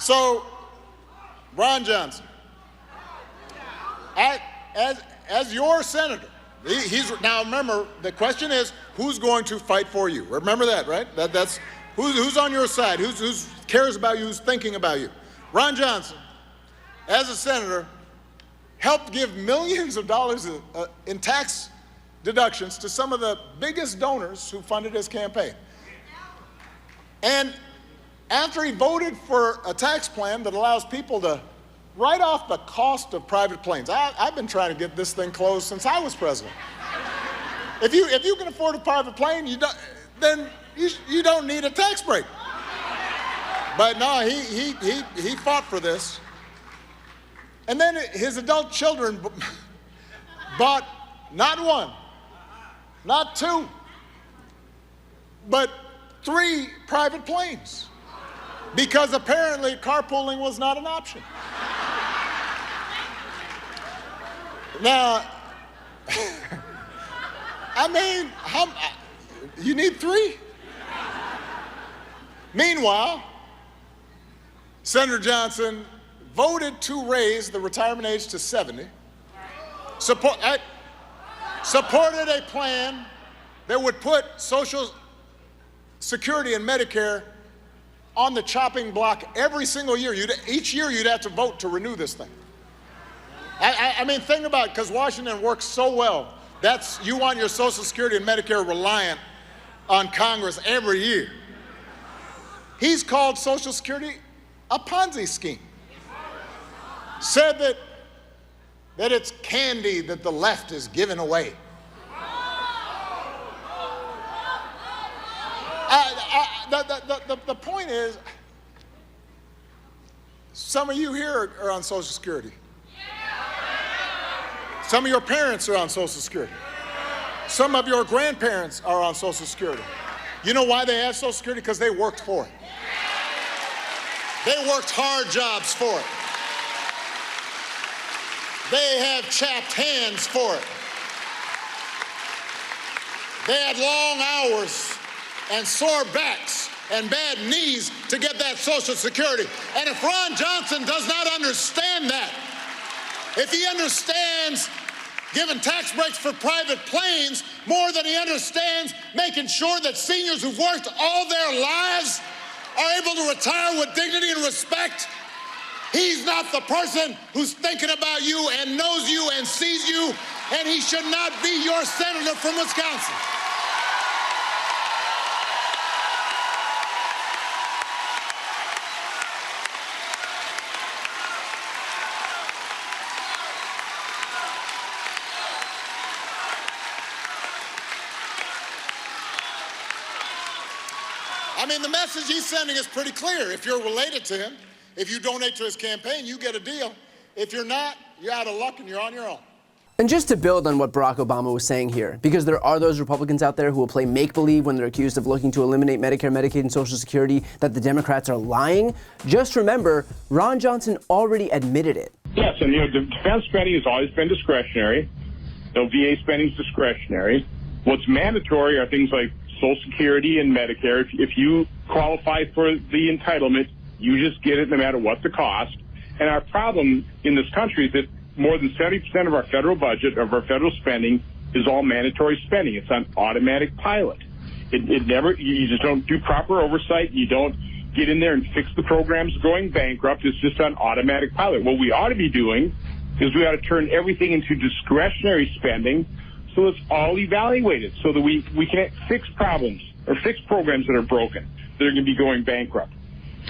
So, Ron Johnson, as your senator, now remember, the question is, who's going to fight for you? Remember that, right? That's who's on your side, who's cares about you, who's thinking about you. Ron Johnson, as a senator, helped give millions of dollars in tax deductions to some of the biggest donors who funded his campaign. And after he voted for a tax plan that allows people to write off the cost of private planes. I've been trying to get this thing closed since I was president. If you can afford a private plane, then you don't need a tax break. But no, he fought for this. And then his adult children bought not one, not two, but 3 private planes, because apparently carpooling was not an option. Now, I mean, you need 3? Meanwhile, Senator Johnson voted to raise the retirement age to 70, supported a plan that would put Social Security and Medicare on the chopping block every single year. Each year you'd have to vote to renew this thing. I mean, think about it, because Washington works so well. You want your Social Security and Medicare reliant on Congress every year. He's called Social Security a Ponzi scheme. Said that it's candy that the left is giving away. The point is, some of you here are on Social Security. Some of your parents are on Social Security. Some of your grandparents are on Social Security. You know why they have Social Security? Because they worked for it. They worked hard jobs for it. They have chapped hands for it. They had long hours and sore backs and bad knees to get that Social Security. And if Ron Johnson does not understand that, if he understands giving tax breaks for private planes more than he understands making sure that seniors who've worked all their lives are able to retire with dignity and respect, he's not the person who's thinking about you and knows you and sees you, and he should not be your senator from Wisconsin. I mean, the message he's sending is pretty clear. If you're related to him, if you donate to his campaign, you get a deal. If you're not, you're out of luck and you're on your own. And just to build on what Barack Obama was saying here, because there are those Republicans out there who will play make-believe when they're accused of looking to eliminate Medicare, Medicaid, and Social Security, that the Democrats are lying, just remember, Ron Johnson already admitted it. Yes, and defense spending has always been discretionary. So VA spending is discretionary. What's mandatory are things like Social Security and Medicare. If you qualify for the entitlement, you just get it no matter what the cost. And our problem in this country is that more than 70% of our federal budget, of our federal spending, is all mandatory spending. It's on automatic pilot. You just don't do proper oversight. You don't get in there and fix the programs going bankrupt. It's just on automatic pilot. What we ought to be doing is we ought to turn everything into discretionary spending, so it's all evaluated, so that we can fix problems or fix programs that are broken, that are going to be going bankrupt.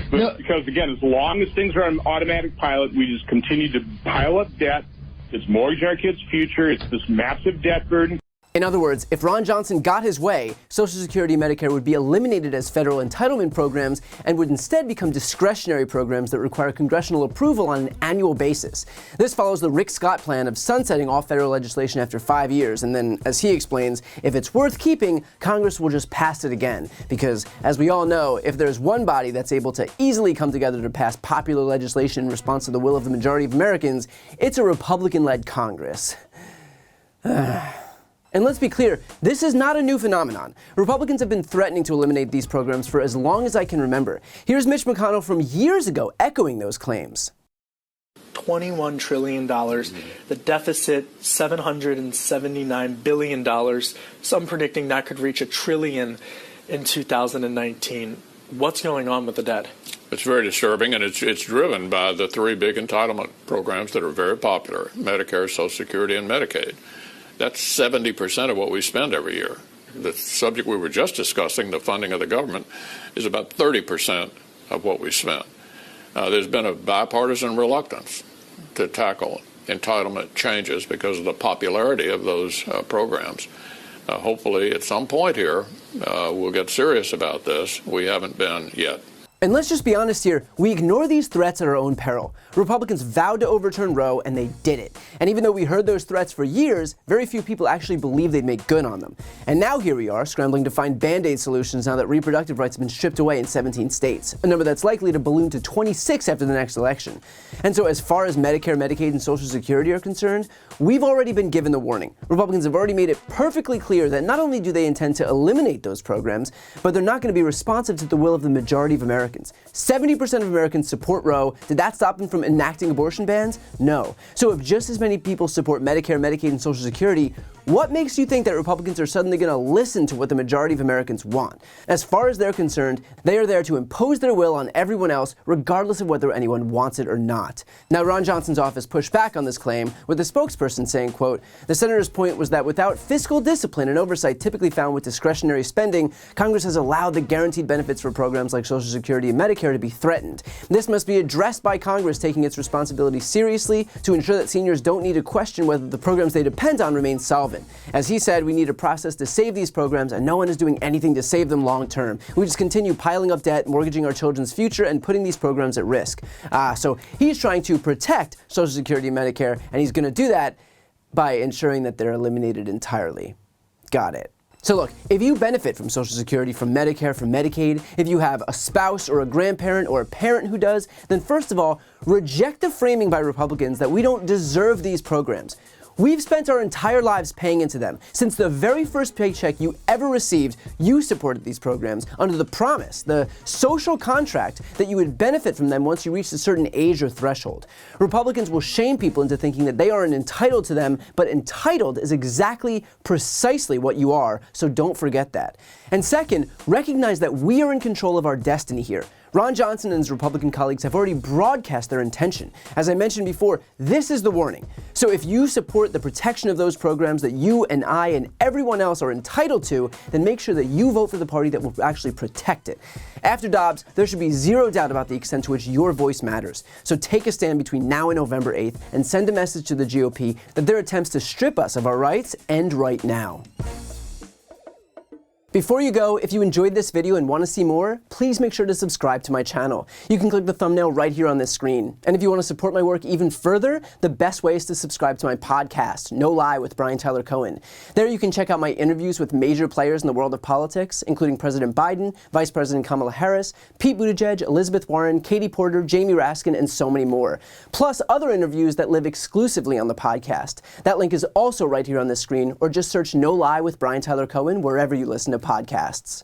But no. Because, again, as long as things are on automatic pilot, we just continue to pile up debt. It's mortgaging our kids' future. It's this massive debt burden. In other words, if Ron Johnson got his way, Social Security and Medicare would be eliminated as federal entitlement programs and would instead become discretionary programs that require congressional approval on an annual basis. This follows the Rick Scott plan of sunsetting all federal legislation after 5 years, and then, as he explains, if it's worth keeping, Congress will just pass it again. Because, as we all know, if there's one body that's able to easily come together to pass popular legislation in response to the will of the majority of Americans, it's a Republican-led Congress. And let's be clear, this is not a new phenomenon. Republicans have been threatening to eliminate these programs for as long as I can remember. Here's Mitch McConnell from years ago echoing those claims. $21 trillion, the deficit $779 billion, some predicting that could reach $1 trillion in 2019. What's going on with the debt? It's very disturbing, and it's driven by the three big entitlement programs that are very popular: Medicare, Social Security, and Medicaid. That's 70% of what we spend every year. The subject we were just discussing, the funding of the government, is about 30% of what we spend. There's been a bipartisan reluctance to tackle entitlement changes because of the popularity of those programs. Hopefully, at some point here, we'll get serious about this. We haven't been yet. And let's just be honest here, we ignore these threats at our own peril. Republicans vowed to overturn Roe, and they did it. And even though we heard those threats for years, very few people actually believed they'd make good on them. And now here we are, scrambling to find Band-Aid solutions now that reproductive rights have been stripped away in 17 states, a number that's likely to balloon to 26 after the next election. And so as far as Medicare, Medicaid, and Social Security are concerned, we've already been given the warning. Republicans have already made it perfectly clear that not only do they intend to eliminate those programs, but they're not going to be responsive to the will of the majority of Americans. 70% of Americans support Roe. Did that stop them from enacting abortion bans? No. So if just as many people support Medicare, Medicaid, and Social Security, what makes you think that Republicans are suddenly going to listen to what the majority of Americans want? As far as they're concerned, they are there to impose their will on everyone else, regardless of whether anyone wants it or not. Now, Ron Johnson's office pushed back on this claim, with the spokesperson saying, quote, "The senator's point was that without fiscal discipline and oversight typically found with discretionary spending, Congress has allowed the guaranteed benefits for programs like Social Security and Medicare to be threatened. This must be addressed by Congress taking its responsibility seriously to ensure that seniors don't need to question whether the programs they depend on remain solvent. As he said, we need a process to save these programs, and no one is doing anything to save them long term. We just continue piling up debt, mortgaging our children's future, and putting these programs at risk." So he's trying to protect Social Security and Medicare, and he's going to do that by ensuring that they're eliminated entirely. Got it. So look, if you benefit from Social Security, from Medicare, from Medicaid, if you have a spouse or a grandparent or a parent who does, then first of all, reject the framing by Republicans that we don't deserve these programs. We've spent our entire lives paying into them. Since the very first paycheck you ever received, you supported these programs under the promise, the social contract, that you would benefit from them once you reached a certain age or threshold. Republicans will shame people into thinking that they aren't entitled to them, but entitled is precisely what you are, so don't forget that. And second, recognize that we are in control of our destiny here. Ron Johnson and his Republican colleagues have already broadcast their intention. As I mentioned before, this is the warning. So if you support the protection of those programs that you and I and everyone else are entitled to, then make sure that you vote for the party that will actually protect it. After Dobbs, there should be zero doubt about the extent to which your voice matters. So take a stand between now and November 8th and send a message to the GOP that their attempts to strip us of our rights end right now. Before you go, if you enjoyed this video and want to see more, please make sure to subscribe to my channel. You can click the thumbnail right here on this screen. And if you want to support my work even further, the best way is to subscribe to my podcast, No Lie with Brian Tyler Cohen. There you can check out my interviews with major players in the world of politics, including President Biden, Vice President Kamala Harris, Pete Buttigieg, Elizabeth Warren, Katie Porter, Jamie Raskin, and so many more. Plus other interviews that live exclusively on the podcast. That link is also right here on this screen, or just search No Lie with Brian Tyler Cohen wherever you listen to podcasts.